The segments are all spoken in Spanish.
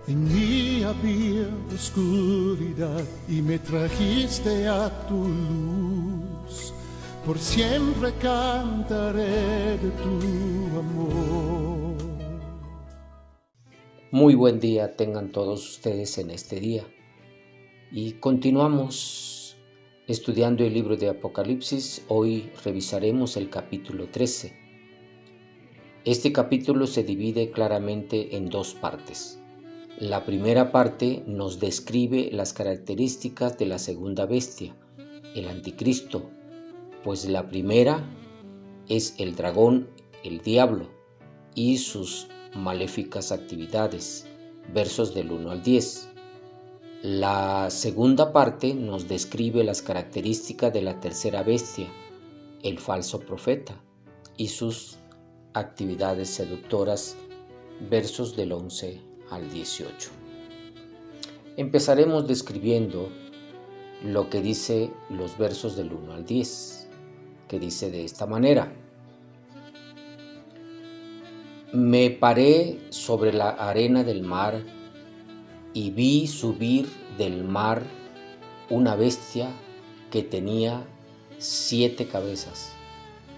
En mí había oscuridad y me trajiste a tu luz. Por siempre cantaré de tu amor. Muy buen día tengan todos ustedes en este día. Y continuamos estudiando el libro de Apocalipsis. Hoy revisaremos el capítulo 13. Este capítulo se divide claramente en dos partes. La primera parte nos describe las características de la segunda bestia, el anticristo, pues la primera es el dragón, el diablo, y sus maléficas actividades, versos del 1 al 10. La segunda parte nos describe las características de la tercera bestia, el falso profeta, y sus actividades seductoras, versos del 11 al 18. Empezaremos describiendo lo que dice los versos del 1 al 10, que dice de esta manera: Me paré sobre la arena del mar y vi subir del mar una bestia que tenía 7 cabezas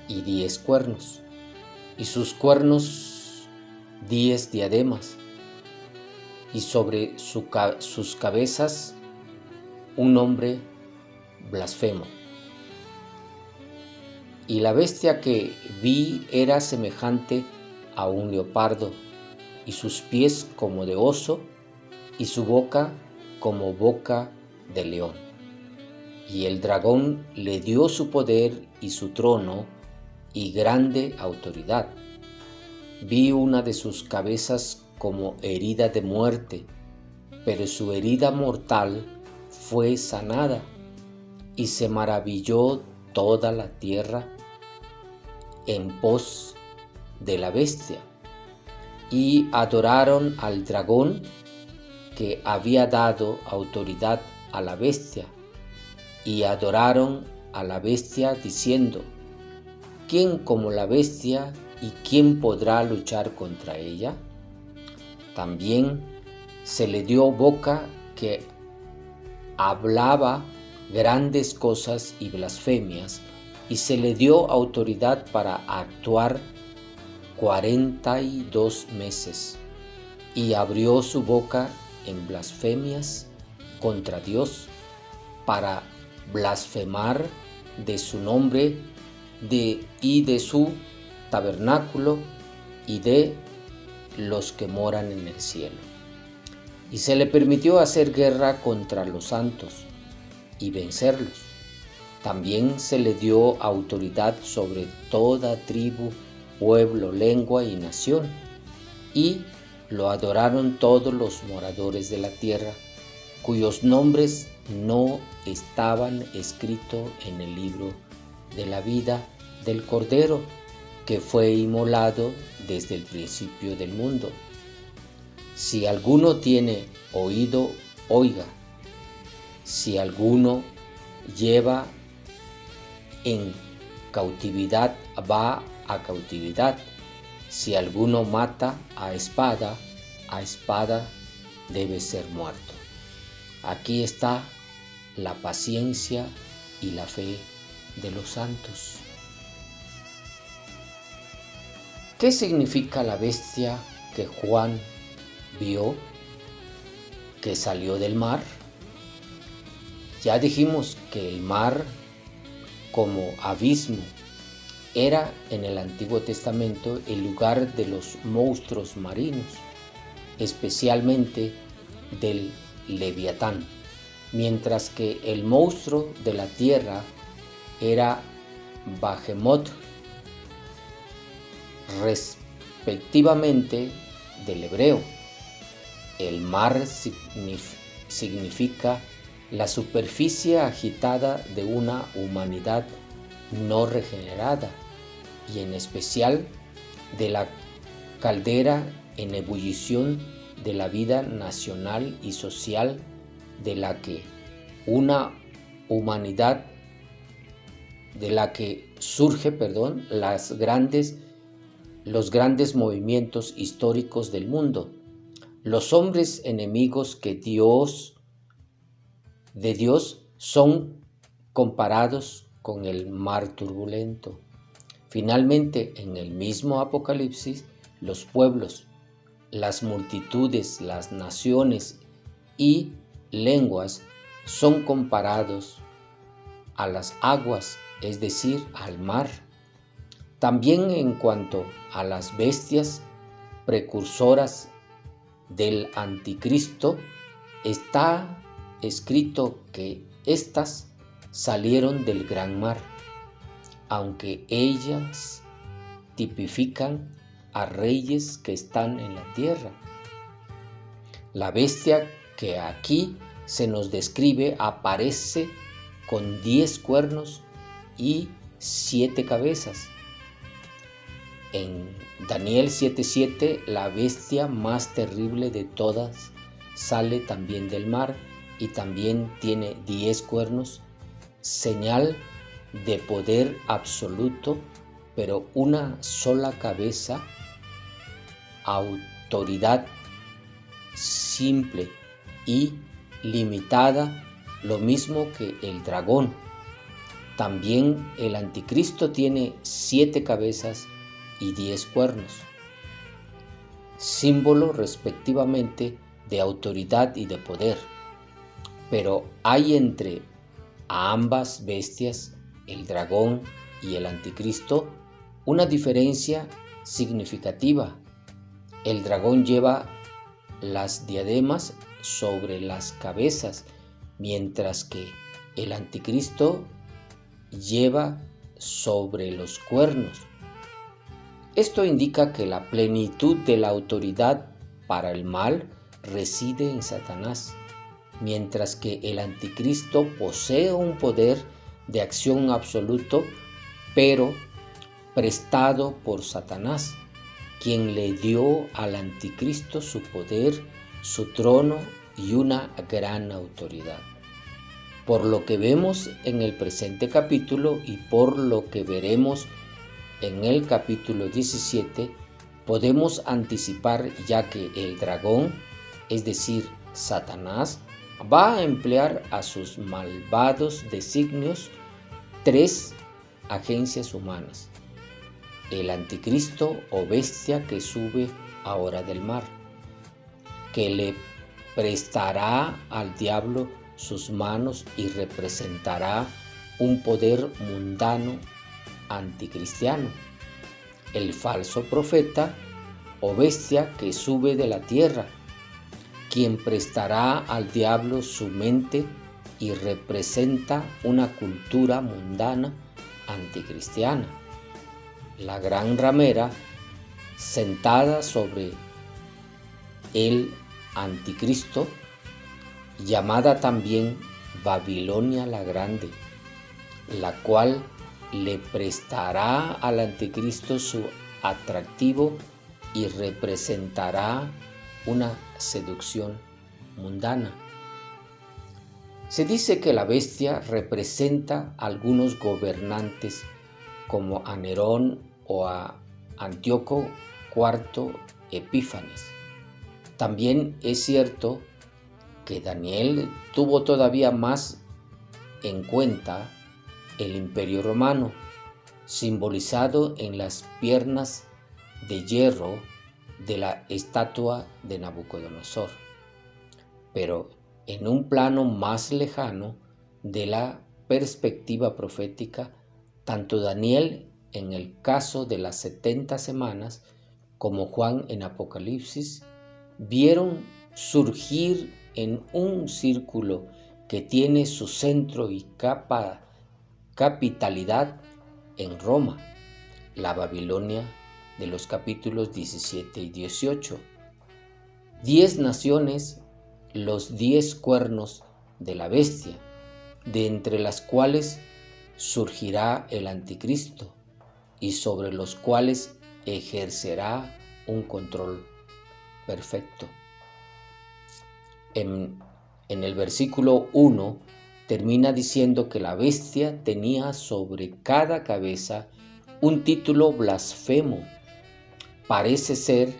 y 10 cuernos, y sus cuernos 10 diademas, y sobre sus cabezas un nombre blasfemo. Y la bestia que vi era semejante a un leopardo, y sus pies como de oso, y su boca como boca de león. Y el dragón le dio su poder y su trono y grande autoridad. Vi una de sus cabezas como herida de muerte, pero su herida mortal fue sanada, y se maravilló toda la tierra en pos de la bestia, y adoraron al dragón que había dado autoridad a la bestia, y adoraron a la bestia diciendo: ¿Quién como la bestia y quién podrá luchar contra ella? También se le dio boca que hablaba grandes cosas y blasfemias, y se le dio autoridad para actuar 42 meses, y abrió su boca en blasfemias contra Dios, para blasfemar de su nombre y de su tabernáculo y de los que moran en el cielo. Y se le permitió hacer guerra contra los santos y vencerlos. También se le dio autoridad sobre toda tribu, pueblo, lengua y nación, y lo adoraron todos los moradores de la tierra, cuyos nombres no estaban escritos en el libro de la vida del Cordero, que fue inmolado desde el principio del mundo. Si alguno tiene oído, oiga. Si alguno lleva en cautividad, va a cautividad. Si alguno mata a espada debe ser muerto. Aquí está la paciencia y la fe de los santos. ¿Qué significa la bestia que Juan vio, que salió del mar? Ya dijimos que el mar, como abismo, era en el Antiguo Testamento el lugar de los monstruos marinos, especialmente del Leviatán, mientras que el monstruo de la tierra era Bahamut, respectivamente del hebreo. El mar significa la superficie agitada de una humanidad no regenerada, y en especial de la caldera en ebullición de la vida nacional y social de la que una humanidad de la que surge, los grandes movimientos históricos del mundo, Los hombres enemigos de Dios son comparados con el mar turbulento. Finalmente, en el mismo Apocalipsis, los pueblos, las multitudes, las naciones y lenguas son comparados a las aguas, es decir, al mar. También en cuanto a las bestias precursoras del anticristo, está escrito que éstas salieron del gran mar, aunque ellas tipifican a reyes que están en la tierra. La bestia que aquí se nos describe aparece con 10 cuernos y 7 cabezas. En Daniel 7:7, la bestia más terrible de todas sale también del mar y también tiene 10 cuernos, señal de poder absoluto, pero una sola cabeza, autoridad simple y limitada, lo mismo que el dragón. También el anticristo tiene 7 cabezas y 10 cuernos, símbolo respectivamente de autoridad y de poder. Pero hay entre ambas bestias, el dragón y el anticristo, una diferencia significativa. El dragón lleva las diademas sobre las cabezas, mientras que el anticristo lleva sobre los cuernos. Esto indica que la plenitud de la autoridad para el mal reside en Satanás, mientras que el anticristo posee un poder de acción absoluto, pero prestado por Satanás, quien le dio al anticristo su poder, su trono y una gran autoridad. Por lo que vemos en el presente capítulo y por lo que veremos en el capítulo 17, podemos anticipar ya que el dragón, es decir, Satanás, va a emplear a sus malvados designios 3 agencias humanas: el anticristo o bestia que sube ahora del mar, que le prestará al diablo sus manos y representará un poder mundano anticristiano; el falso profeta o bestia que sube de la tierra, quien prestará al diablo su mente y representa una cultura mundana anticristiana; la gran ramera sentada sobre el anticristo, llamada también Babilonia la Grande, la cual le prestará al anticristo su atractivo y representará una seducción mundana. Se dice que la bestia representa a algunos gobernantes como a Nerón o a Antíoco IV Epífanes. También es cierto que Daniel tuvo todavía más en cuenta el Imperio Romano, simbolizado en las piernas de hierro de la estatua de Nabucodonosor, pero en un plano más lejano de la perspectiva profética. Tanto Daniel en el caso de las 70 semanas como Juan en Apocalipsis vieron surgir en un círculo que tiene su centro y capitalidad en Roma, la Babilonia de los capítulos 17 y 18. 10 naciones, los 10 cuernos de la bestia, de entre las cuales surgirá el anticristo y sobre los cuales ejercerá un control perfecto. En el versículo 1 termina diciendo que la bestia tenía sobre cada cabeza un título blasfemo. Parece ser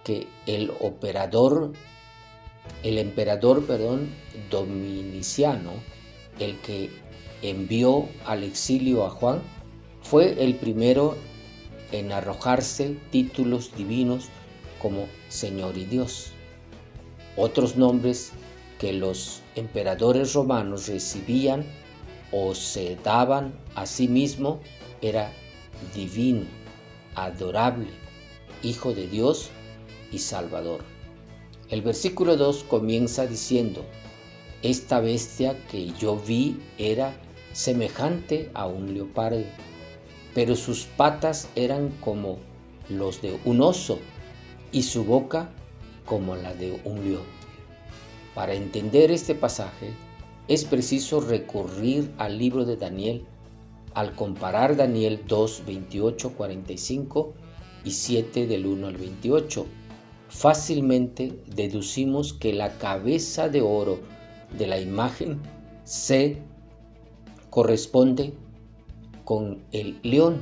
que el emperador Dominiciano, el que envió al exilio a Juan, fue el primero en arrojarse títulos divinos como Señor y Dios. Otros nombres que los emperadores romanos recibían o se daban a sí mismos era divino, adorable, Hijo de Dios y Salvador. El versículo 2 comienza diciendo: esta bestia que yo vi era semejante a un leopardo, pero sus patas eran como los de un oso y su boca como la de un león. Para entender este pasaje es preciso recurrir al libro de Daniel al comparar Daniel 2, 28, 45 y 7 del 1 al 28. Fácilmente deducimos que la cabeza de oro de la imagen se corresponde con el león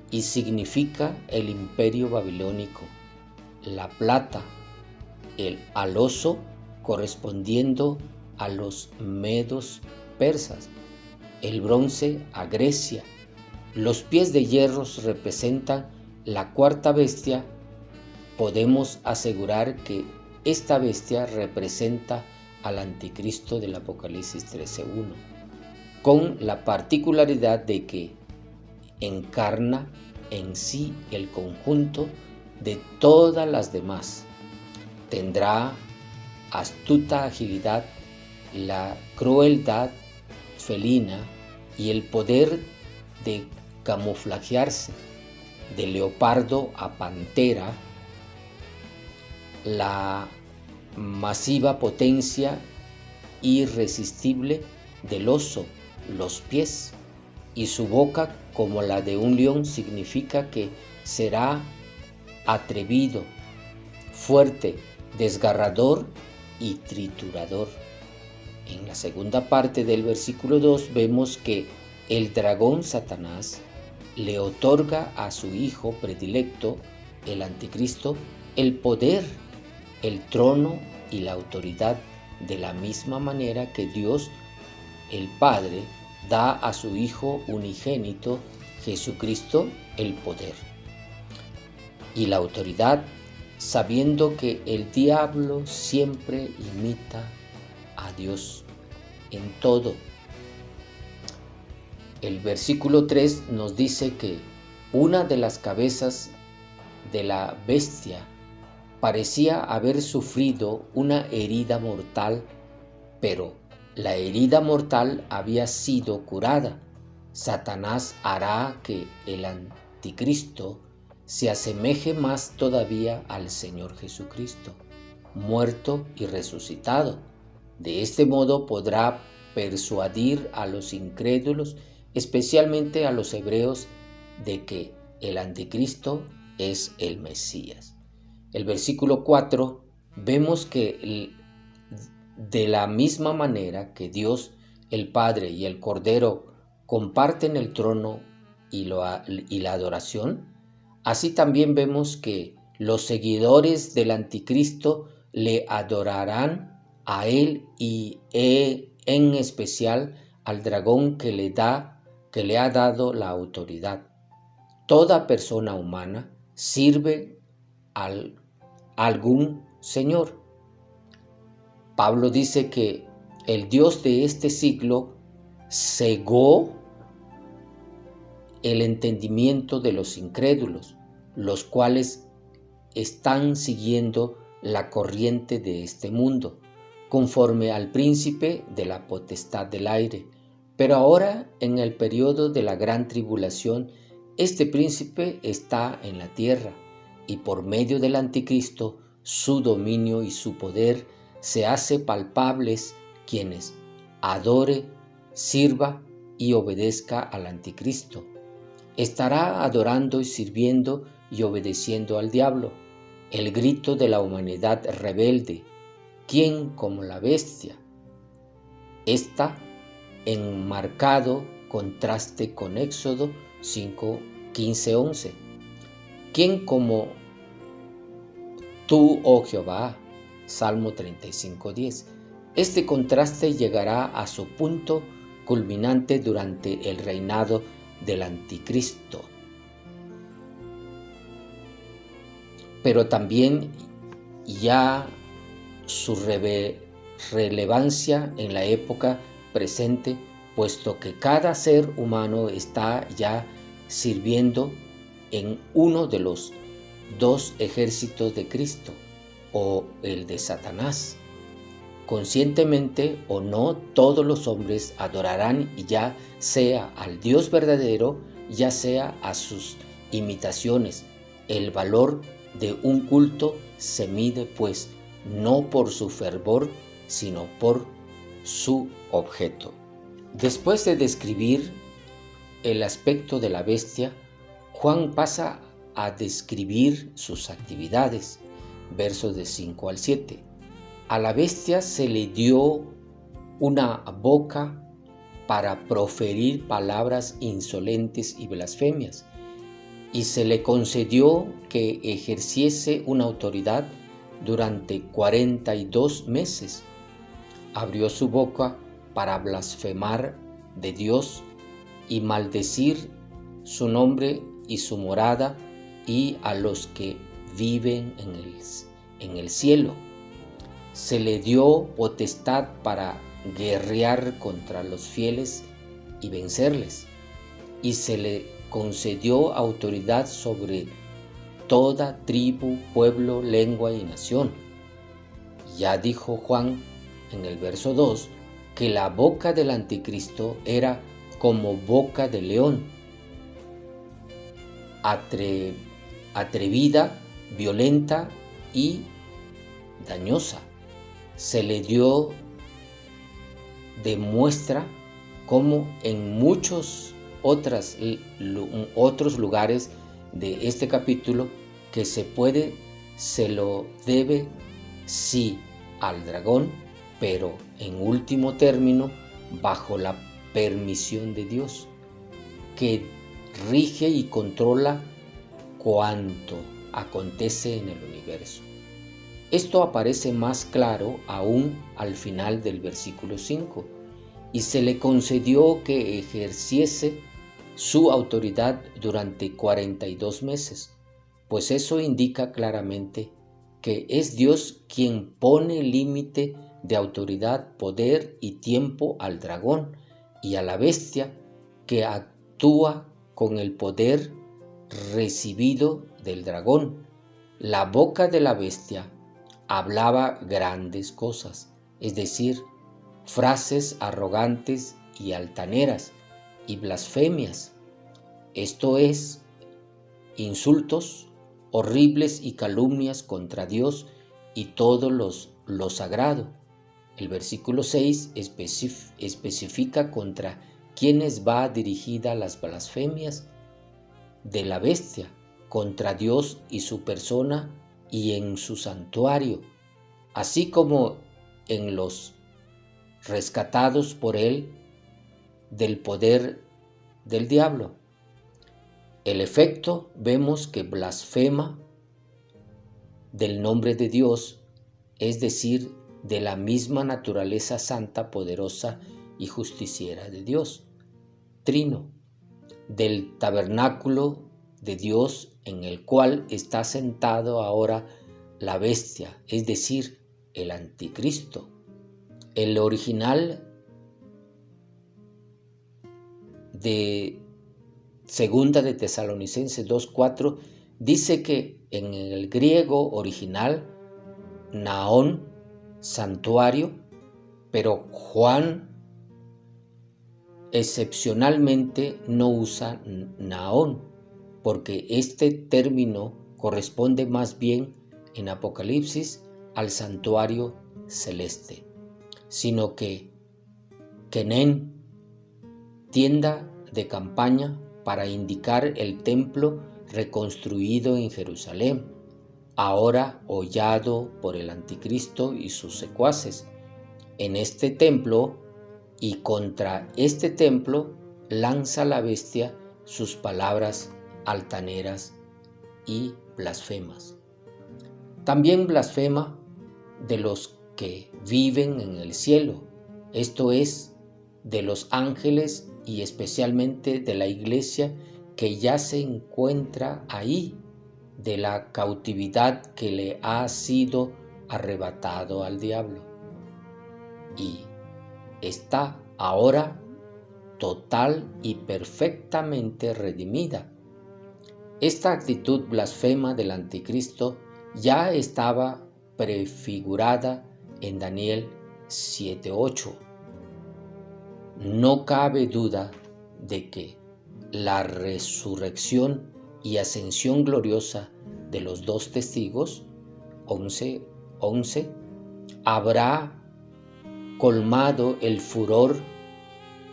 y significa el imperio babilónico, la plata, al oso correspondiendo a los medos persas, el bronce a Grecia. Los pies de hierro representan la cuarta bestia. Podemos asegurar que esta bestia representa al anticristo del Apocalipsis 13:1, con la particularidad de que encarna en sí el conjunto de todas las demás. Tendrá astuta agilidad, la crueldad felina y el poder de camuflajearse. De leopardo a pantera, la masiva potencia irresistible del oso, los pies, y su boca como la de un león significa que será atrevido, fuerte, desgarrador y triturador. En la segunda parte del versículo 2 vemos que el dragón Satanás le otorga a su hijo predilecto, el anticristo, el poder, el trono y la autoridad, de la misma manera que Dios, el Padre, da a su Hijo unigénito, Jesucristo, el poder y la autoridad, sabiendo que el diablo siempre imita a Dios en todo. El versículo 3 nos dice que una de las cabezas de la bestia parecía haber sufrido una herida mortal, pero la herida mortal había sido curada. Satanás hará que el anticristo se asemeje más todavía al Señor Jesucristo, muerto y resucitado. De este modo podrá persuadir a los incrédulos, especialmente a los hebreos, de que el anticristo es el Mesías. El versículo 4 vemos que de la misma manera que Dios, el Padre y el Cordero comparten el trono y la adoración, así también vemos que los seguidores del anticristo le adorarán a él y en especial al dragón que le ha dado la autoridad. Toda persona humana sirve a algún señor. Pablo dice que el Dios de este siglo cegó el entendimiento de los incrédulos, los cuales están siguiendo la corriente de este mundo, conforme al príncipe de la potestad del aire. Pero ahora, en el periodo de la gran tribulación, este príncipe está en la tierra, y por medio del anticristo, su dominio y su poder se hace palpables. Quienes adore, sirva y obedezca al anticristo estará adorando y sirviendo y obedeciendo al diablo, el grito de la humanidad rebelde, quien como la bestia. Está en marcado contraste con Éxodo 5, 15, 11. Quien como Tú, oh Jehová. Salmo 35:10. Este contraste llegará a su punto culminante durante el reinado del anticristo. Pero también ya su relevancia en la época presente, puesto que cada ser humano está ya sirviendo en uno de los dos ejércitos de Cristo o el de Satanás. Conscientemente o no, todos los hombres adorarán ya sea al Dios verdadero, ya sea a sus imitaciones. El valor de un culto se mide, pues, no por su fervor, sino por su objeto. Después de describir el aspecto de la bestia, Juan pasa a describir sus actividades, versos de 5 al 7. A la bestia se le dio una boca para proferir palabras insolentes y blasfemias, y se le concedió que ejerciese una autoridad durante 42 meses. Abrió su boca para blasfemar de Dios y maldecir su nombre y su morada y a los que viven en el cielo. Se le dio potestad para guerrear contra los fieles y vencerles, y se le concedió autoridad sobre toda tribu, pueblo, lengua y nación. Ya dijo Juan en el verso 2 que la boca del anticristo era como boca de león, atrevida, violenta y dañosa. Se le dio de muestra como en muchos otros lugares de este capítulo que se lo debe sí al dragón, pero en último término bajo la permisión de Dios, que rige y controla cuanto acontece en el universo. Esto aparece más claro aún al final del versículo 5, y se le concedió que ejerciese su autoridad durante 42 meses, pues eso indica claramente que es Dios quien pone límite de autoridad, poder y tiempo al dragón y a la bestia, que actúa con el poder recibido del dragón. La boca de la bestia hablaba grandes cosas, es decir, frases arrogantes y altaneras y blasfemias, esto es, insultos horribles y calumnias contra Dios y todo lo sagrado. El versículo 6 especifica contra quiénes va dirigida las blasfemias de la bestia, contra Dios y su persona y en su santuario, así como en los rescatados por él del poder del diablo. El efecto, vemos que blasfema del nombre de Dios, es decir, de la misma naturaleza santa, poderosa y justiciera de Dios, trino, del tabernáculo de Dios en el cual está sentado ahora la bestia, es decir, el anticristo. El original de Segunda de Tesalonicenses 2:4 dice que en el griego original, naón, santuario, pero Juan excepcionalmente no usa naón, porque este término corresponde más bien en Apocalipsis al santuario celeste, sino que kenen, tienda de campaña, para indicar el templo reconstruido en Jerusalén, ahora hollado por el anticristo y sus secuaces. En este templo y contra este templo lanza la bestia sus palabras altaneras y blasfemas. También blasfema de los que viven en el cielo, esto es, de los ángeles y especialmente de la iglesia que ya se encuentra ahí, de la cautividad que le ha sido arrebatado al diablo y está ahora total y perfectamente redimida. Esta actitud blasfema del anticristo ya estaba prefigurada en Daniel 7:8. No cabe duda de que la resurrección y ascensión gloriosa de los dos testigos, 11:11, habrá colmado el furor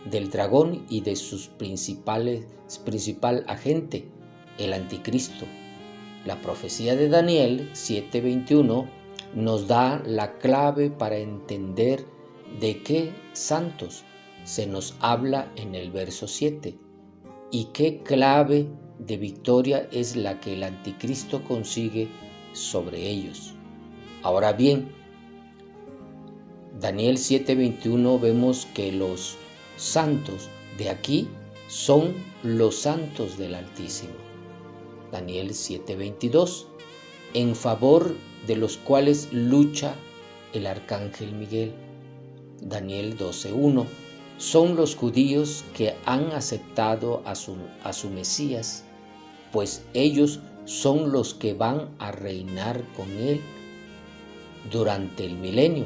del dragón y de su principal agente, el anticristo. La profecía de Daniel 7:21 nos da la clave para entender de qué santos se nos habla en el verso 7 y qué clave de victoria es la que el anticristo consigue sobre ellos. Ahora bien, Daniel 7:21 vemos que los santos de aquí son los santos del Altísimo. Daniel 7:22, en favor de los cuales lucha el arcángel Miguel. Daniel 12:1, son los judíos que han aceptado a su Mesías, pues ellos son los que van a reinar con él durante el milenio,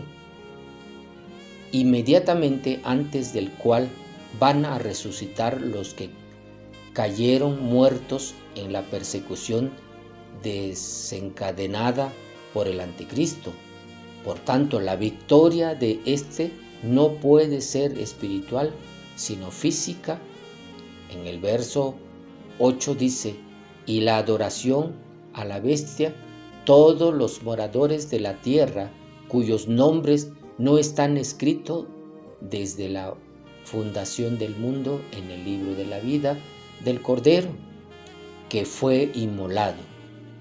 inmediatamente antes del cual van a resucitar los que cayeron muertos en la persecución desencadenada por el anticristo. Por tanto, la victoria de este no puede ser espiritual, sino física. En el verso 8 dice, y la adoración a la bestia, todos los moradores de la tierra, cuyos nombres no están escritos desde la fundación del mundo en el libro de la vida del Cordero, que fue inmolado.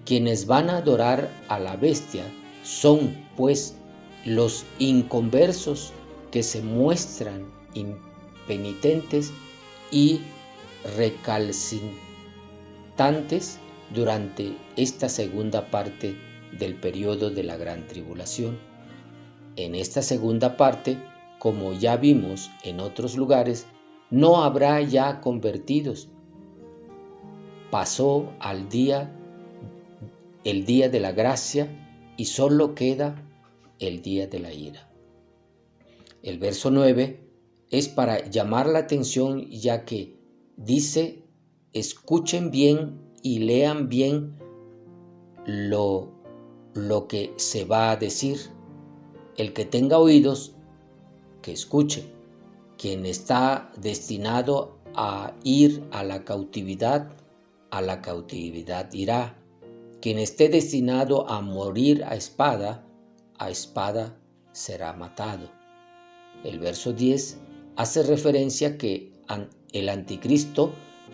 Quienes van a adorar a la bestia son, pues, los inconversos que se muestran impenitentes y recalcitrantes durante esta segunda parte del periodo de la gran tribulación. En esta segunda parte, como ya vimos en otros lugares, no habrá ya convertidos. Pasó el día de la gracia y solo queda el día de la ira. El verso 9 es para llamar la atención, ya que dice, escuchen bien y lean bien lo que se va a decir. El que tenga oídos, que escuche. Quien está destinado a ir a la cautividad irá. Quien esté destinado a morir a espada será matado. El verso 10 hace referencia a que el anticristo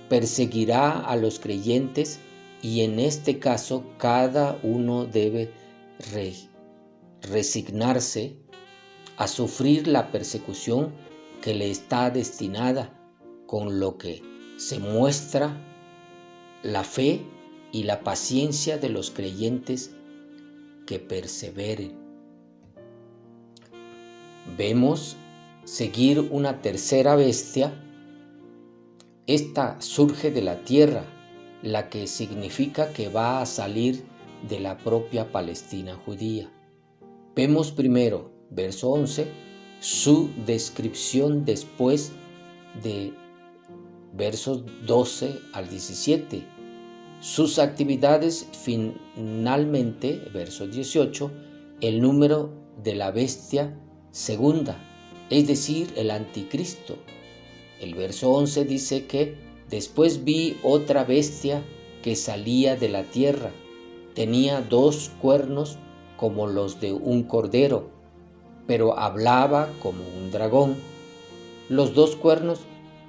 perseguirá a los creyentes y en este caso cada uno debe resignarse a sufrir la persecución que le está destinada, con lo que se muestra la fe y la paciencia de los creyentes que perseveren. Vemos seguir una tercera bestia. Esta surge de la tierra, la que significa que va a salir de la propia Palestina judía. Vemos primero, verso 11, su descripción después de versos 12 al 17. Sus actividades finalmente, verso 18, el número de la bestia segunda, es decir, el anticristo. El verso 11 dice que después vi otra bestia que salía de la tierra. Tenía 2 cuernos como los de un cordero, pero hablaba como un dragón. Los 2 cuernos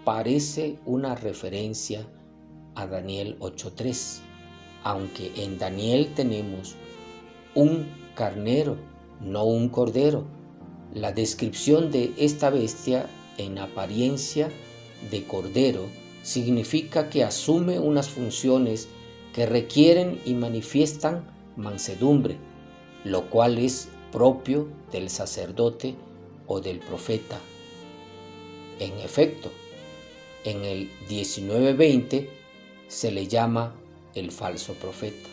parece una referencia a Daniel 8:3, aunque en Daniel tenemos un carnero, no un cordero. La descripción de esta bestia en apariencia de cordero significa que asume unas funciones que requieren y manifiestan mansedumbre, lo cual es propio del sacerdote o del profeta. En efecto, en el 19:20 se le llama el falso profeta.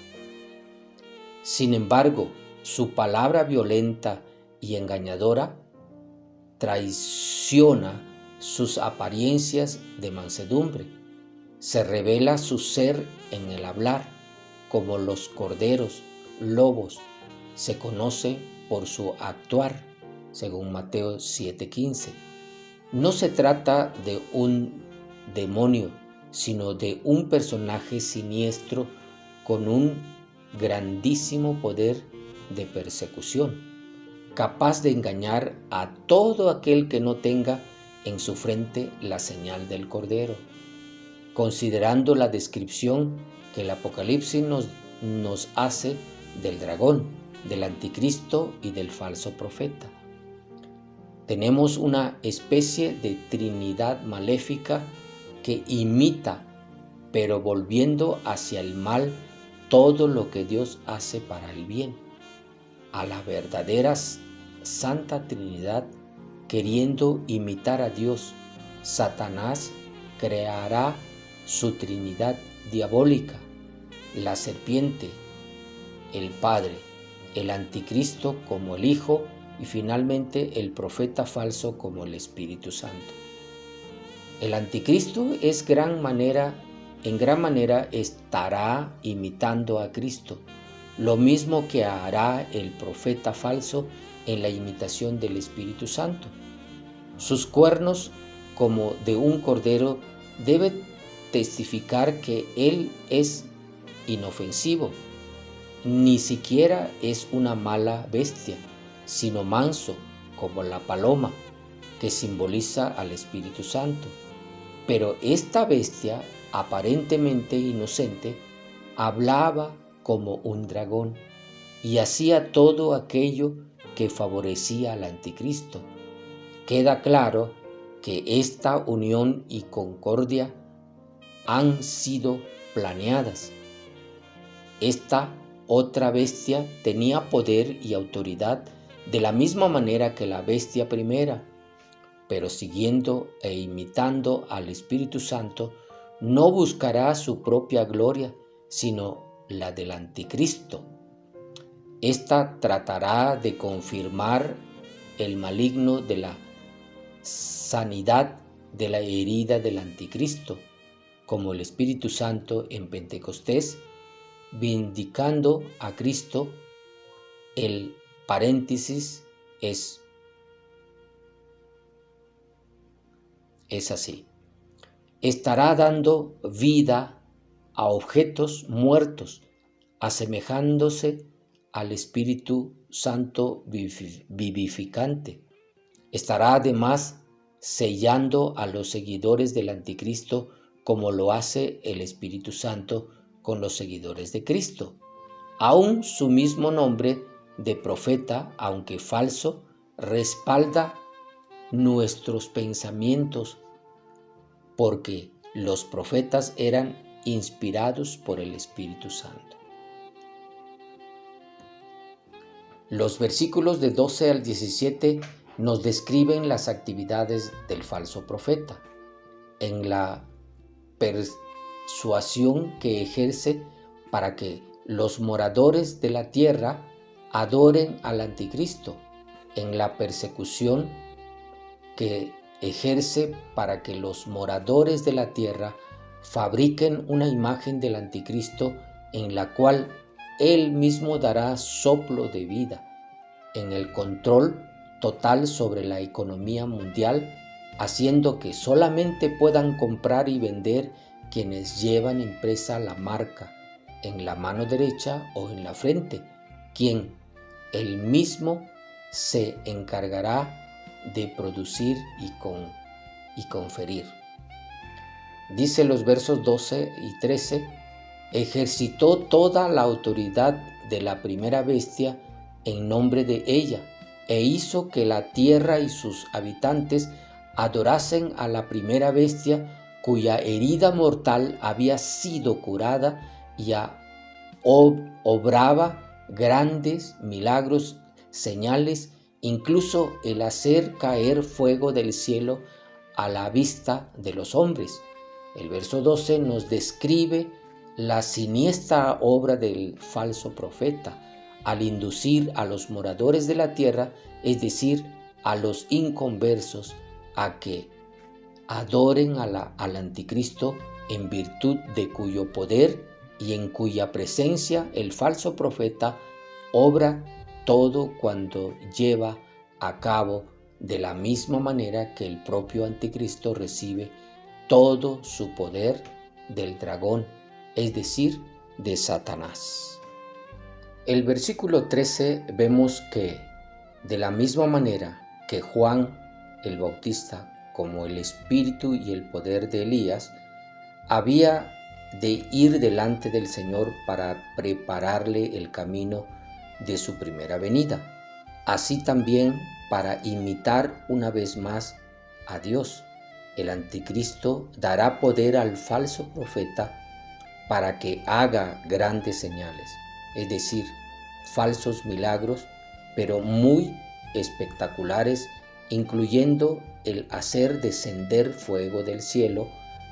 Sin embargo, su palabra violenta y engañadora traiciona sus apariencias de mansedumbre. Se revela su ser en el hablar, como los corderos, lobos. Se conoce por su actuar, según Mateo 7:15. No se trata de un demonio, sino de un personaje siniestro con un grandísimo poder de persecución, capaz de engañar a todo aquel que no tenga en su frente la señal del Cordero. Considerando la descripción que el Apocalipsis nos hace del dragón, del anticristo y del falso profeta, tenemos una especie de trinidad maléfica que imita, pero volviendo hacia el mal todo lo que Dios hace para el bien, a la verdadera Santa Trinidad. Queriendo imitar a Dios, Satanás creará su trinidad diabólica: la serpiente, el Padre, el anticristo como el Hijo y finalmente el profeta falso como el Espíritu Santo. El anticristo en gran manera estará imitando a Cristo, lo mismo que hará el profeta falso en la imitación del Espíritu Santo. Sus cuernos, como de un cordero, deben testificar que Él es inofensivo, ni siquiera es una mala bestia, sino manso, como la paloma, que simboliza al Espíritu Santo. Pero esta bestia, aparentemente inocente, hablaba como un dragón y hacía todo aquello que favorecía al anticristo. Queda claro que esta unión y concordia han sido planeadas. Esta otra bestia tenía poder y autoridad de la misma manera que la bestia primera, pero siguiendo e imitando al Espíritu Santo, no buscará su propia gloria, sino la del anticristo. Esta tratará de confirmar el maligno de la sanidad de la herida del anticristo, como el Espíritu Santo en Pentecostés, vindicando a Cristo. El paréntesis es así: estará dando vida a objetos muertos, asemejándose al Espíritu Santo vivificante. Estará además sellando a los seguidores del anticristo, como lo hace el Espíritu Santo con los seguidores de Cristo. Aún su mismo nombre de profeta, aunque falso, respalda nuestros pensamientos, porque los profetas eran inspirados por el Espíritu Santo. Los versículos de 12 al 17 nos describen las actividades del falso profeta en la persuasión que ejerce para que los moradores de la tierra adoren al anticristo, en la persecución que ejerce para que los moradores de la tierra fabriquen una imagen del anticristo en la cual él mismo dará soplo de vida, en el control total sobre la economía mundial, haciendo que solamente puedan comprar y vender quienes llevan impresa la marca en la mano derecha o en la frente, quien él mismo se encargará de producir y conferir. Dice los versos 12 y 13: ejercitó toda la autoridad de la primera bestia en nombre de ella, e hizo que la tierra y sus habitantes adorasen a la primera bestia, cuya herida mortal había sido curada y obraba grandes milagros, señales, incluso el hacer caer fuego del cielo a la vista de los hombres. El verso 12 nos describe la siniestra obra del falso profeta al inducir a los moradores de la tierra, es decir, a los inconversos, a que adoren al anticristo, en virtud de cuyo poder y en cuya presencia el falso profeta obra todo cuando lleva a cabo de la misma manera que el propio anticristo recibe todo su poder del dragón, es decir, de Satanás. El versículo 13 vemos que de la misma manera que Juan el Bautista, como el espíritu y el poder de Elías, había de ir delante del Señor para prepararle el camino de su primera venida, así también para imitar una vez más a Dios. El anticristo dará poder al falso profeta para que haga grandes señales, es decir, falsos milagros, pero muy espectaculares, incluyendo el hacer descender fuego del cielo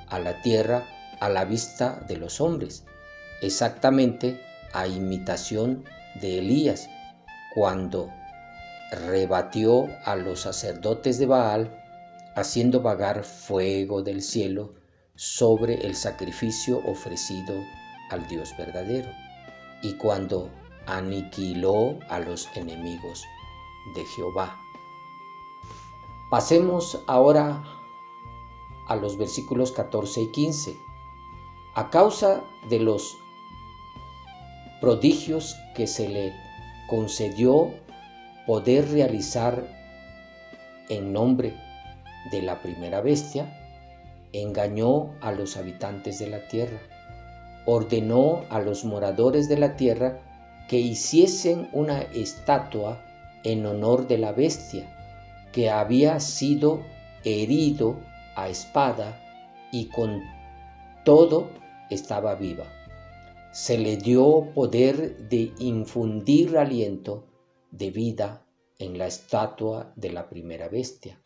a la tierra a la vista de los hombres, exactamente a imitación de Elías, cuando rebatió a los sacerdotes de Baal, haciendo vagar fuego del cielo sobre el sacrificio ofrecido al Dios verdadero, y cuando aniquiló a los enemigos de Jehová. Pasemos ahora a los versículos 14 y 15. A causa de los prodigios que se le concedió poder realizar en nombre de la primera bestia, engañó a los habitantes de la tierra. Ordenó a los moradores de la tierra que hiciesen una estatua en honor de la bestia, que había sido herido a espada y con todo estaba viva. Se le dio poder de infundir aliento de vida en la estatua de la primera bestia,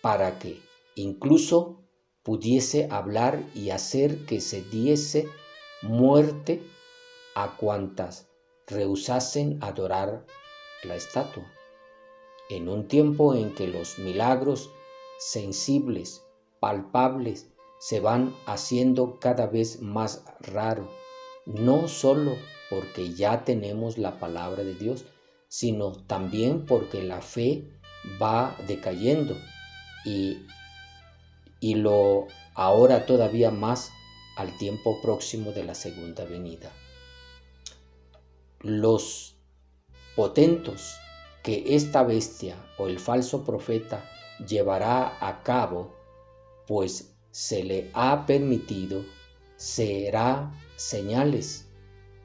para que incluso pudiese hablar y hacer que se diese muerte a cuantas rehusasen adorar la estatua. En un tiempo en que los milagros sensibles, palpables, se van haciendo cada vez más raros, no solo porque ya tenemos la palabra de Dios, sino también porque la fe va decayendo y lo ahora todavía más al tiempo próximo de la segunda venida. Los potentos que esta bestia o el falso profeta llevará a cabo, pues se le ha permitido, será señales,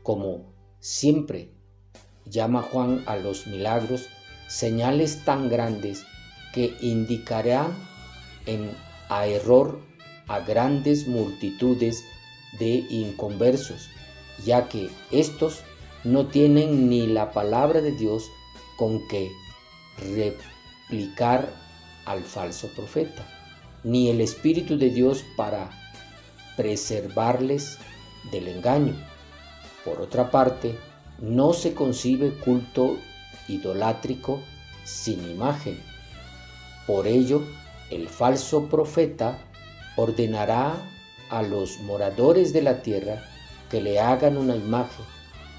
como siempre llama Juan a los milagros, señales tan grandes que indicarán a error a grandes multitudes de inconversos, ya que estos no tienen ni la palabra de Dios con que replicar al falso profeta, ni el Espíritu de Dios para preservarles del engaño. Por otra parte, no se concibe culto idolátrico sin imagen. Por ello, el falso profeta ordenará a los moradores de la tierra que le hagan una imagen,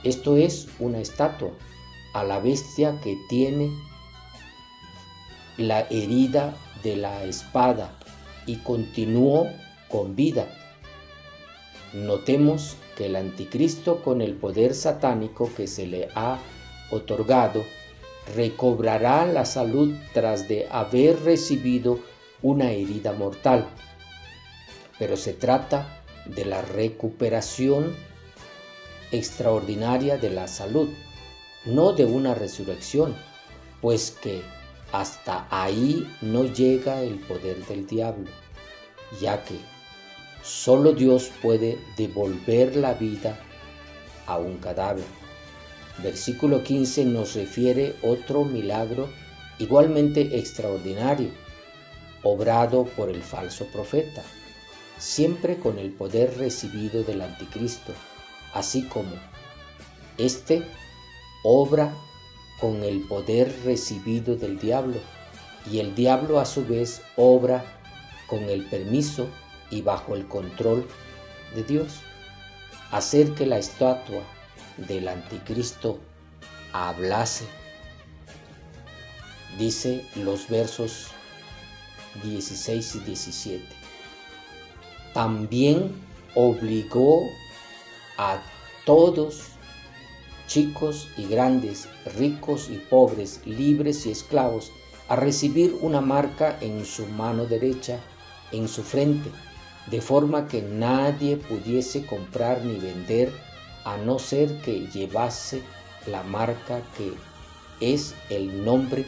esto es, una estatua, a la bestia que tiene la herida de la espada y continuó con vida. Notemos que el anticristo, con el poder satánico que se le ha otorgado, recobrará la salud tras de haber recibido una herida mortal. Pero se trata de la recuperación extraordinaria de la salud, no de una resurrección, pues que hasta ahí no llega el poder del diablo, ya que solo Dios puede devolver la vida a un cadáver. Versículo 15 nos refiere otro milagro igualmente extraordinario, obrado por el falso profeta, siempre con el poder recibido del anticristo, así como éste obra con el poder recibido del diablo, y el diablo a su vez obra con el permiso y bajo el control de Dios. Hacer que la estatua del anticristo hablase, dice los versos 16 y 17. También obligó a todos, chicos y grandes, ricos y pobres, libres y esclavos, a recibir una marca en su mano derecha, en su frente, de forma que nadie pudiese comprar ni vender a no ser que llevase la marca que es el nombre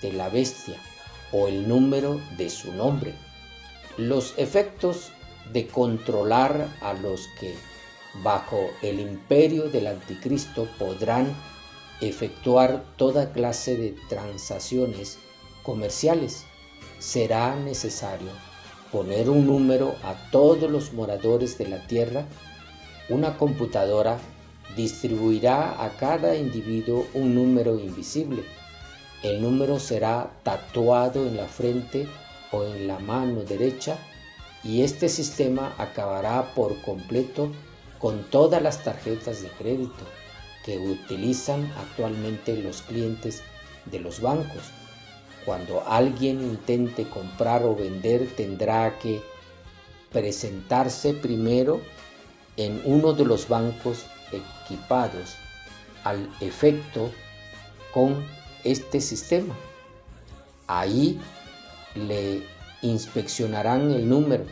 de la bestia o el número de su nombre. Los efectos de controlar a los que bajo el imperio del anticristo podrán efectuar toda clase de transacciones comerciales. Será necesario poner un número a todos los moradores de la tierra. Una computadora distribuirá a cada individuo un número invisible. El número será tatuado en la frente o en la mano derecha, y este sistema acabará por completo con todas las tarjetas de crédito que utilizan actualmente los clientes de los bancos. Cuando alguien intente comprar o vender, tendrá que presentarse primero en uno de los bancos equipados al efecto con este sistema. Ahí le inspeccionarán el número,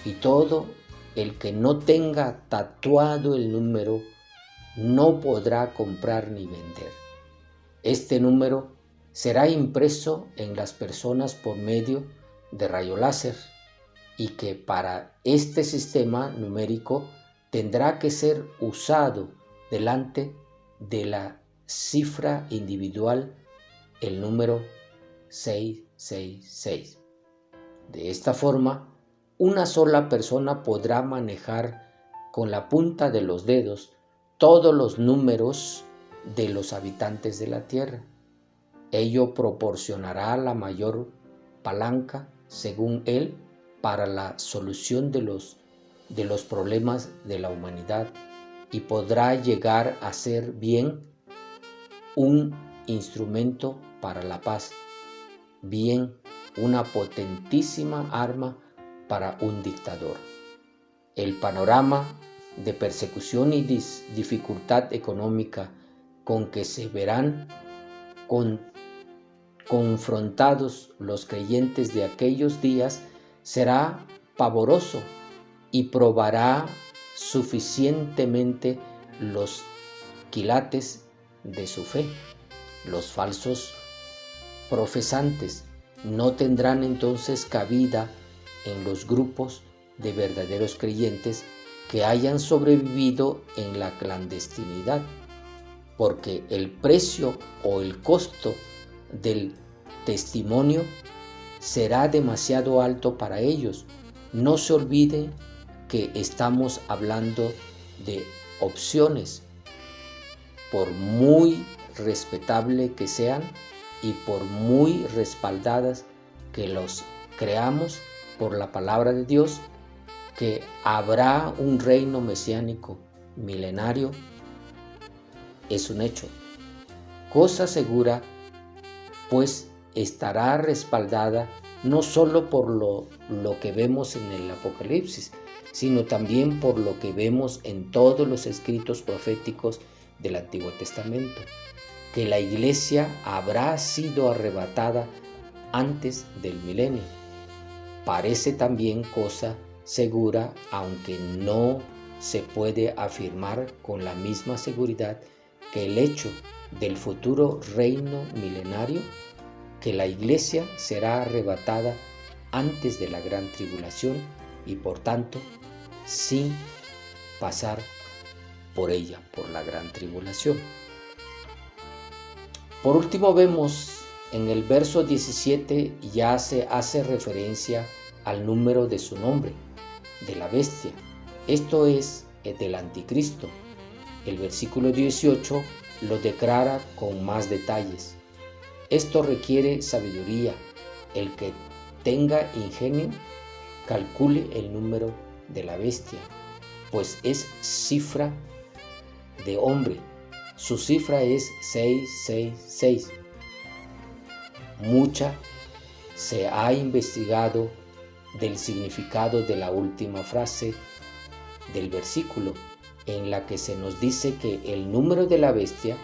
y todo el que no tenga tatuado el número no podrá comprar ni vender. Este número será impreso en las personas por medio de rayo láser, y que para este sistema numérico tendrá que ser usado delante de la cifra individual el número 666. De esta forma, una sola persona podrá manejar con la punta de los dedos todos los números de los habitantes de la tierra. Ello proporcionará la mayor palanca, según él, para la solución de los problemas de la humanidad, y podrá llegar a ser bien un instrumento para la paz, bien una potentísima arma para un dictador. El panorama de persecución y dificultad económica con que se verán confrontados los creyentes de aquellos días será pavoroso, y probará suficientemente los quilates de su fe. Los falsos profesantes no tendrán entonces cabida en los grupos de verdaderos creyentes que hayan sobrevivido en la clandestinidad, porque el precio o el costo del testimonio será demasiado alto para ellos. No se olvide que estamos hablando de opciones, por muy respetable que sean y por muy respaldadas que los creamos por la palabra de Dios, que habrá un reino mesiánico milenario, es un hecho. Cosa segura, pues estará respaldada no solo por lo que vemos en el Apocalipsis, sino también por lo que vemos en todos los escritos proféticos del Antiguo Testamento, que la iglesia habrá sido arrebatada antes del milenio. Parece también cosa segura, aunque no se puede afirmar con la misma seguridad que el hecho del futuro reino milenario, que la Iglesia será arrebatada antes de la gran tribulación y por tanto sin pasar por ella, por la gran tribulación. Por último, vemos en el verso 17 ya se hace referencia al número de su nombre, de la bestia. Esto es del anticristo. El versículo 18 lo declara con más detalles. Esto requiere sabiduría. El que tenga ingenio, calcule el número de la bestia, pues es cifra de hombre. Su cifra es 666. Mucha se ha investigado del significado de la última frase del versículo, en la que se nos dice que el número de la bestia,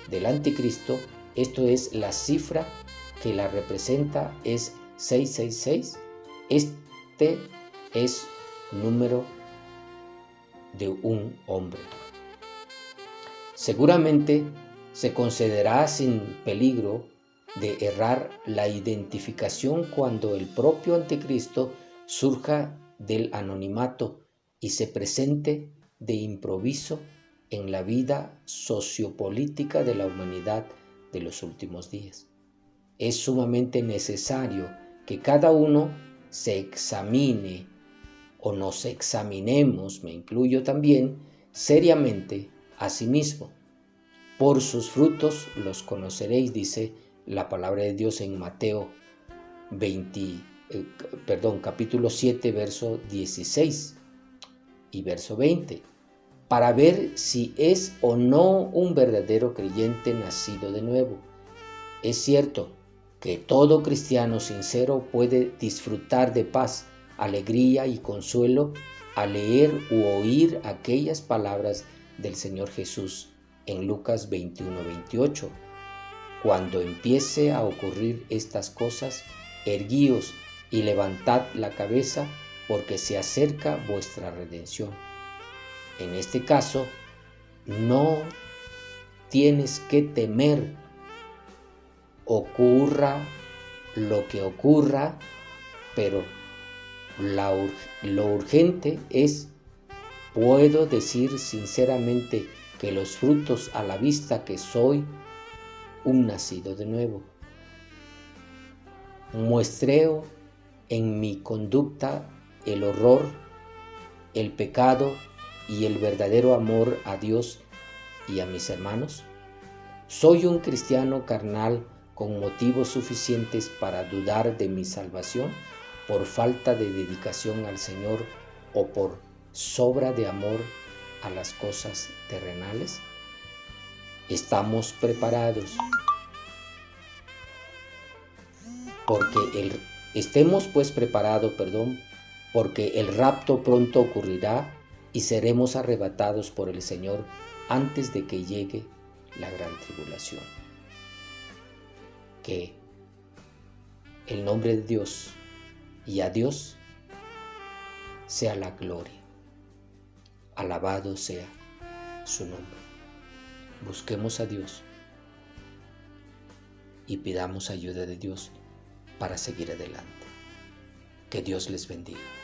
del anticristo, esto es la cifra que la representa, es 666. Este es número de un hombre. Seguramente se concederá sin peligro de errar la identificación cuando el propio anticristo surja del anonimato y se presente de improviso en la vida sociopolítica de la humanidad de los últimos días. Es sumamente necesario que cada uno se examine o nos examinemos, me incluyo también, seriamente a sí mismo. Por sus frutos los conoceréis, dice la palabra de Dios en Mateo capítulo 7, verso 16 y verso 20, para ver si es o no un verdadero creyente nacido de nuevo. Es cierto que todo cristiano sincero puede disfrutar de paz, alegría y consuelo al leer u oír aquellas palabras del Señor Jesús en Lucas 21-28. Cuando empiece a ocurrir estas cosas, erguíos y levantad la cabeza, porque se acerca vuestra redención. En este caso, no tienes que temer, ocurra lo que ocurra, pero lo urgente es, puedo decir sinceramente que los frutos a la vista que soy un nacido de nuevo. Muestreo en mi conducta el horror, el pecado y el verdadero amor a Dios y a mis hermanos. ¿Soy un cristiano carnal con motivos suficientes para dudar de mi salvación por falta de dedicación al Señor o por sobra de amor a las cosas terrenales? Estamos preparados estemos pues preparados, porque el rapto pronto ocurrirá y seremos arrebatados por el Señor antes de que llegue la gran tribulación. Que el nombre de Dios y a Dios sea la gloria. Alabado sea su nombre. Busquemos a Dios y pidamos ayuda de Dios para seguir adelante. Que Dios les bendiga.